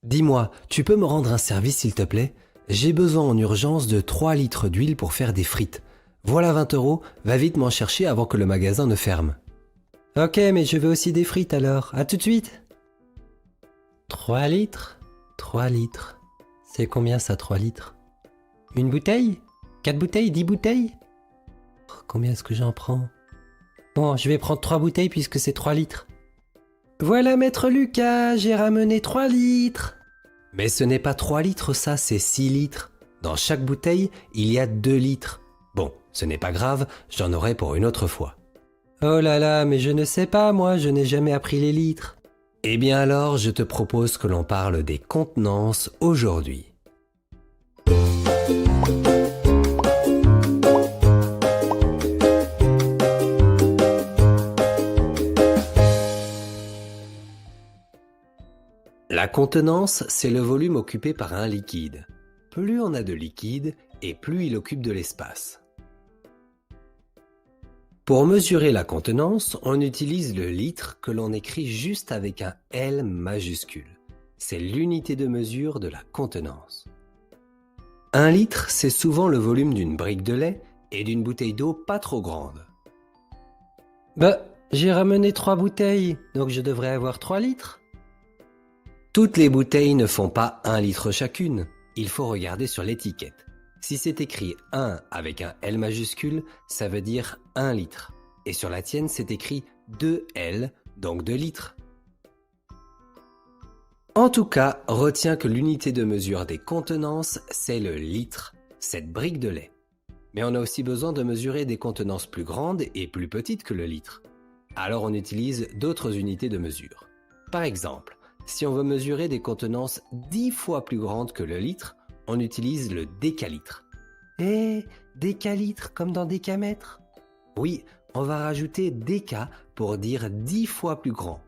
Dis-moi, tu peux me rendre un service s'il te plaît? J'ai besoin en urgence de 3 litres d'huile pour faire des frites. Voilà 20 €, va vite m'en chercher avant que le magasin ne ferme. Ok, mais je veux aussi des frites alors, à tout de suite. 3 litres? 3 litres. C'est combien ça, 3 litres? Une bouteille? 4 bouteilles? 10 bouteilles? Oh, combien est-ce que j'en prends? Bon, je vais prendre 3 bouteilles puisque c'est 3 litres. Voilà, maître Lucas, j'ai ramené 3 litres. Mais ce n'est pas 3 litres ça, c'est 6 litres. Dans chaque bouteille, il y a 2 litres. Bon, ce n'est pas grave, j'en aurai pour une autre fois. Oh là là, mais je ne sais pas moi, je n'ai jamais appris les litres. Eh bien alors, je te propose que l'on parle des contenances aujourd'hui. La contenance, c'est le volume occupé par un liquide. Plus on a de liquide, et plus il occupe de l'espace. Pour mesurer la contenance, on utilise le litre que l'on écrit juste avec un L majuscule. C'est l'unité de mesure de la contenance. Un litre, c'est souvent le volume d'une brique de lait et d'une bouteille d'eau pas trop grande. J'ai ramené 3 bouteilles, donc je devrais avoir 3 litres. Toutes les bouteilles ne font pas 1 litre chacune. Il faut regarder sur l'étiquette. Si c'est écrit 1 avec un L majuscule, ça veut dire 1 litre. Et sur la tienne, c'est écrit 2L, donc 2 litres. En tout cas, retiens que l'unité de mesure des contenances, c'est le litre, cette brique de lait. Mais on a aussi besoin de mesurer des contenances plus grandes et plus petites que le litre. Alors on utilise d'autres unités de mesure. Par exemple, si on veut mesurer des contenances 10 fois plus grandes que le litre, on utilise le décalitre. Décalitre comme dans décamètre? Oui, on va rajouter déca pour dire 10 fois plus grand.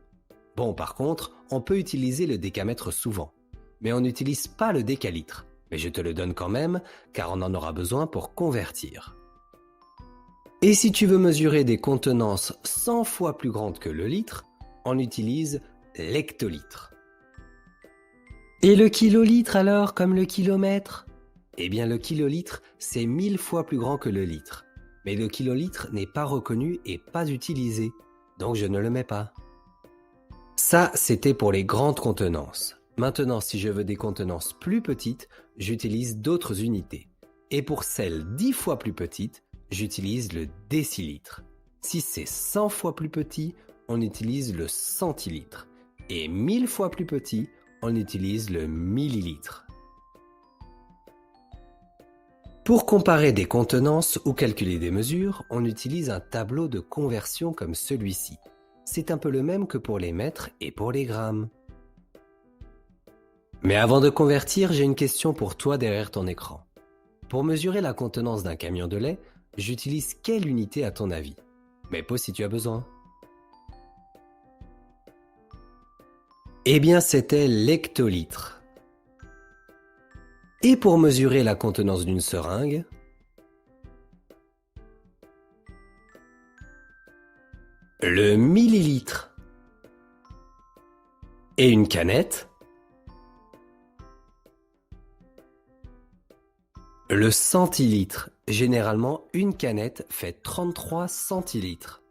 Bon, par contre, on peut utiliser le décamètre souvent, mais on n'utilise pas le décalitre. Mais je te le donne quand même, car on en aura besoin pour convertir. Et si tu veux mesurer des contenances 100 fois plus grandes que le litre, on utilise l'hectolitre. Et le kilolitre alors, comme le kilomètre? Eh bien le kilolitre, c'est 1000 fois plus grand que le litre. Mais le kilolitre n'est pas reconnu et pas utilisé, donc je ne le mets pas. Ça, c'était pour les grandes contenances. Maintenant, si je veux des contenances plus petites, j'utilise d'autres unités. Et pour celles 10 fois plus petites, j'utilise le décilitre. Si c'est 100 fois plus petit, on utilise le centilitre. Et 1000 fois plus petit, on utilise le millilitre. Pour comparer des contenances ou calculer des mesures, on utilise un tableau de conversion comme celui-ci. C'est un peu le même que pour les mètres et pour les grammes. Mais avant de convertir, j'ai une question pour toi derrière ton écran. Pour mesurer la contenance d'un camion de lait, j'utilise quelle unité à ton avis? Mais pose si tu as besoin. Eh bien, c'était l'hectolitre. Et pour mesurer la contenance d'une seringue, le millilitre. Et une canette, le centilitre. Généralement, une canette fait 33 centilitres.